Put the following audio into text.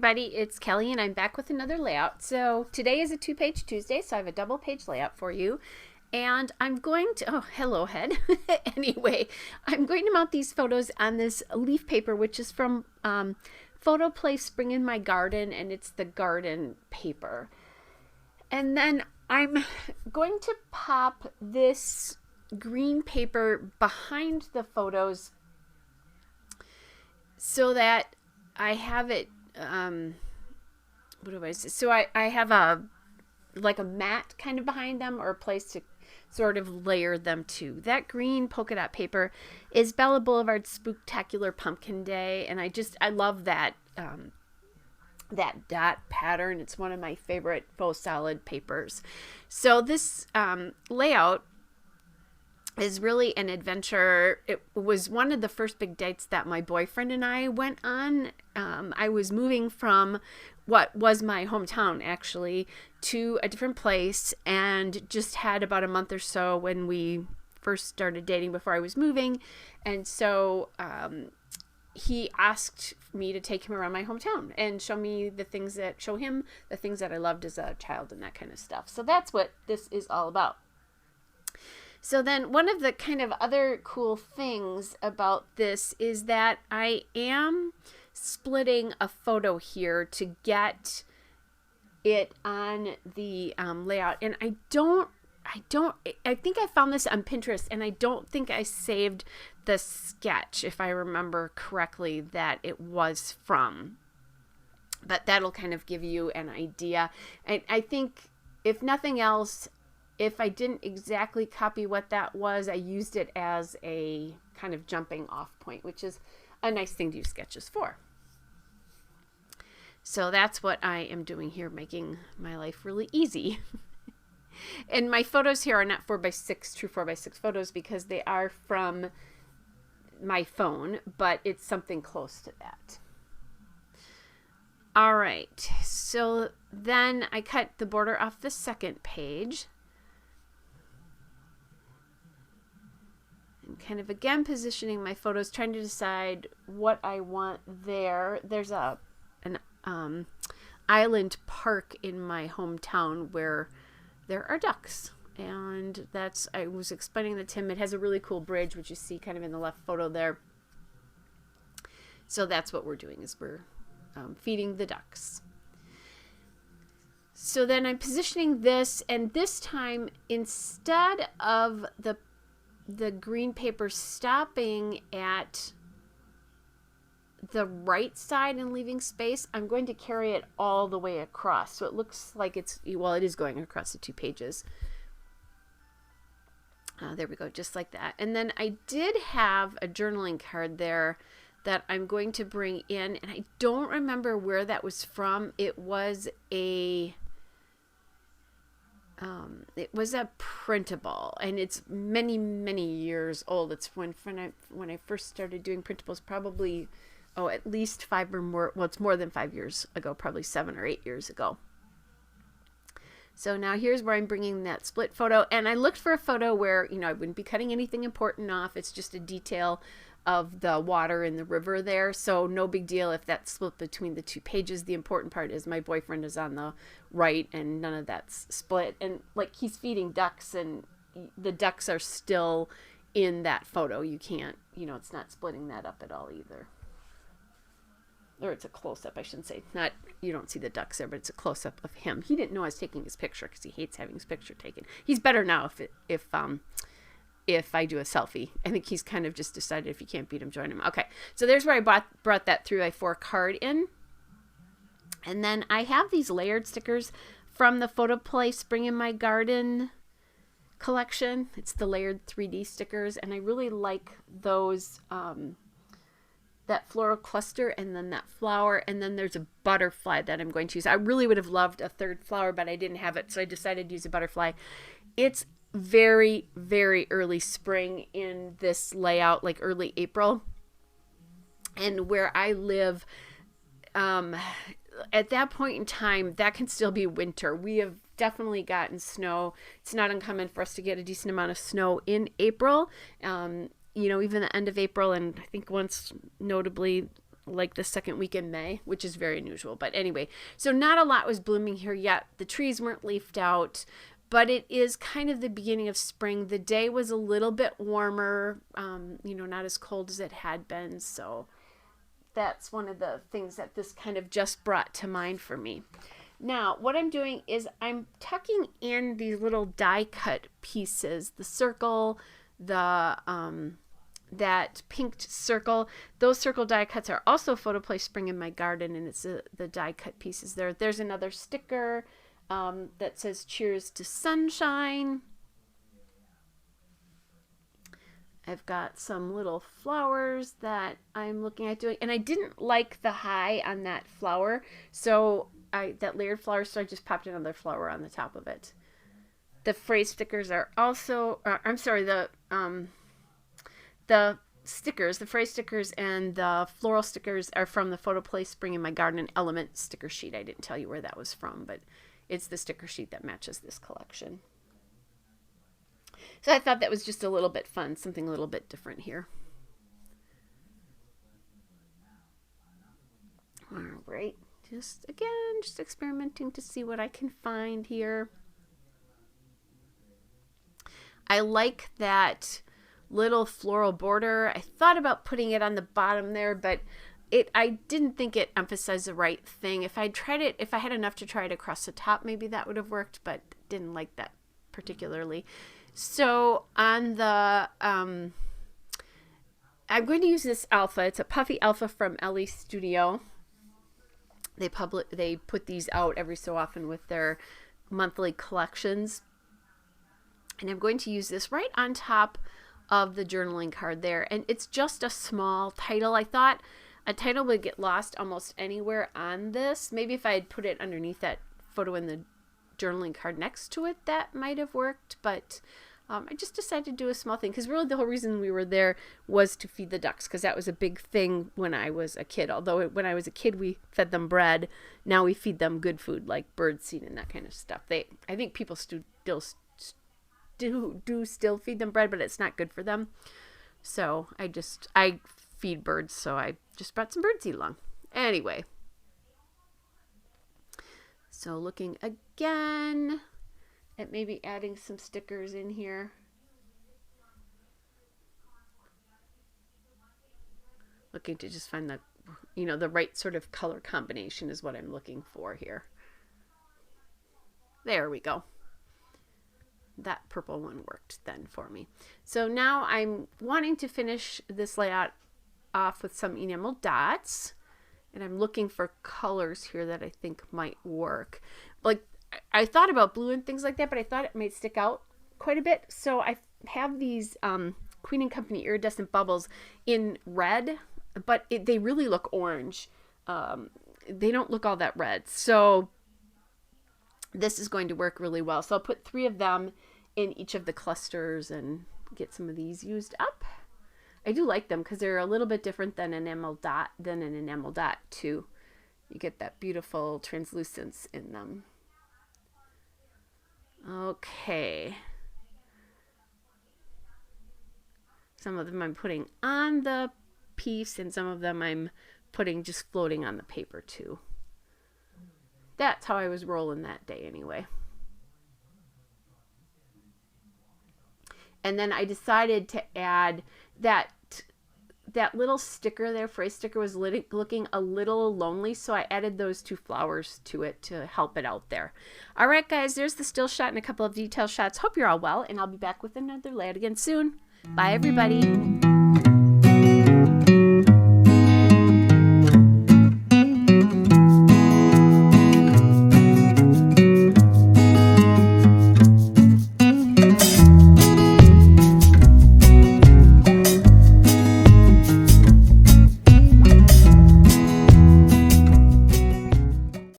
everybody, it's Kelly and I'm back with another layout. So today is a 2-page Tuesday, so I have a double page layout for you. And I'm going to, oh, hello head. Anyway, I'm going to mount these photos on this leaf paper, which is from Photo Play Spring in My Garden, and it's the garden paper. And then I'm going to pop this green paper behind the photos so that I have it, what do I say? So I have like a mat kind of behind them, or a place to sort of layer them to. That green polka dot paper is Bella Boulevard's Spooktacular Pumpkin Day, and I love that that dot pattern. It's one of my favorite faux solid papers. So this layout is really an adventure. It was one of the first big dates that my boyfriend and I went on. I was moving from what was my hometown, actually, to a different place, and just had about a month or so when we first started dating before I was moving. And so he asked me to take him around my hometown and show him the things that I loved as a child and that kind of stuff. So that's what this is all about. So then one of the kind of other cool things about this is that I am splitting a photo here to get it on the layout. And I think I found this on Pinterest, and I don't think I saved the sketch, if I remember correctly, that it was from. But that'll kind of give you an idea. I think, if nothing else, if I didn't exactly copy what that was, I used it as a kind of jumping off point, which is a nice thing to use sketches for. So that's what I am doing here, making my life really easy. And my photos here are not 4x6, true 4x6 photos, because they are from my phone, but it's something close to that. All right, so then I cut the border off the second page. And kind of again positioning my photos, trying to decide what I want there. There's an island park in my hometown where there are ducks, and I was explaining that to him. It has a really cool bridge, which you see kind of in the left photo there. So that's what we're doing, is we're feeding the ducks. So then I'm positioning this, and this time, instead of the green paper stopping at the right side and leaving space, I'm going to carry it all the way across. So it looks like it is going across the 2 pages. There we go, just like that. And then I did have a journaling card there that I'm going to bring in, and I don't remember where that was from. It was a printable, and it's many, many years old. It's when I first started doing printables, probably, at least 5 or more. Well, it's more than 5 years ago, probably 7 or 8 years ago. So now here's where I'm bringing that split photo, and I looked for a photo where, I wouldn't be cutting anything important off. It's just a detail of the water in the river there, so no big deal if that's split between the 2 pages. The important part is my boyfriend is on the right, and none of that's split. And like, he's feeding ducks, and the ducks are still in that photo. You can't, it's not splitting that up at all either. Or it's a close-up, I shouldn't say. Not, you don't see the ducks there, but it's a close-up of him. He didn't know I was taking his picture because he hates having his picture taken. He's better now if I do a selfie. I think he's kind of just decided if you can't beat him, join him. Okay, so there's where I brought that 3x4 card in. And then I have these layered stickers from the Photo Play Spring in My Garden collection. It's the layered 3D stickers, and I really like those, that floral cluster, and then that flower, and then there's a butterfly that I'm going to use. I really would have loved a third flower, but I didn't have it, so I decided to use a butterfly. It's very, very early spring in this layout, like early April. And where I live, at that point in time, that can still be winter. We have definitely gotten snow. It's not uncommon for us to get a decent amount of snow in April. Even the end of April, and I think once, notably, like the second week in May, which is very unusual. But anyway, so not a lot was blooming here yet. The trees weren't leafed out, but it is kind of the beginning of spring. The day was a little bit warmer, not as cold as it had been. So that's one of the things that this kind of just brought to mind for me. Now, what I'm doing is I'm tucking in these little die cut pieces, the circle, the that pinked circle. Those circle die cuts are also Photoplay Spring in My Garden, and it's the die cut pieces there. There's another sticker that says Cheers to Sunshine. I've got some little flowers that I'm looking at doing, and I didn't like the high on that flower, so that layered flower, so I just popped another flower on the top of it. The phrase stickers are also, the stickers, the phrase stickers and the floral stickers are from the Photoplay Spring in My Garden and Element sticker sheet. I didn't tell you where that was from, but it's the sticker sheet that matches this collection. So I thought that was just a little bit fun, something a little bit different here. All right, just experimenting to see what I can find here. I like that little floral border. I thought about putting it on the bottom there, but I didn't think it emphasized the right thing. If I had enough to try it across the top, maybe that would have worked, but didn't like that particularly. So on the, I'm going to use this alpha. It's a puffy alpha from Ellie Studio. They put these out every so often with their monthly collections. And I'm going to use this right on top of the journaling card there. And it's just a small title. I thought a title would get lost almost anywhere on this. Maybe if I had put it underneath that photo in the journaling card next to it, that might have worked. But I just decided to do a small thing because really the whole reason we were there was to feed the ducks, because that was a big thing when I was a kid. Although when I was a kid we fed them bread, now we feed them good food like birdseed and that kind of stuff. I think people still still feed them bread, but it's not good for them. So I feed birds, so I just brought some birdseed along. Anyway, so looking again at maybe adding some stickers in here. Looking to just find the right sort of color combination is what I'm looking for here. There we go. That purple one worked then for me. So now I'm wanting to finish this layout off with some enamel dots, and I'm looking for colors here that I think might work. Like I thought about blue and things like that, but I thought it might stick out quite a bit. So I have these Queen and Company iridescent bubbles in red, but they really look orange. They don't look all that red. So this is going to work really well. So I'll put 3 of them in each of the clusters and get some of these used up. I do like them because they're a little bit different than an enamel dot too. You get that beautiful translucence in them. Okay. Some of them I'm putting on the piece and some of them I'm putting just floating on the paper too. That's how I was rolling that day anyway. And then I decided to add that little sticker there, phrase sticker, was looking a little lonely, so I added those 2 flowers to it to help it out there. All right, guys, there's the still shot and a couple of detail shots. Hope you're all well, and I'll be back with another layout again soon. Bye, everybody.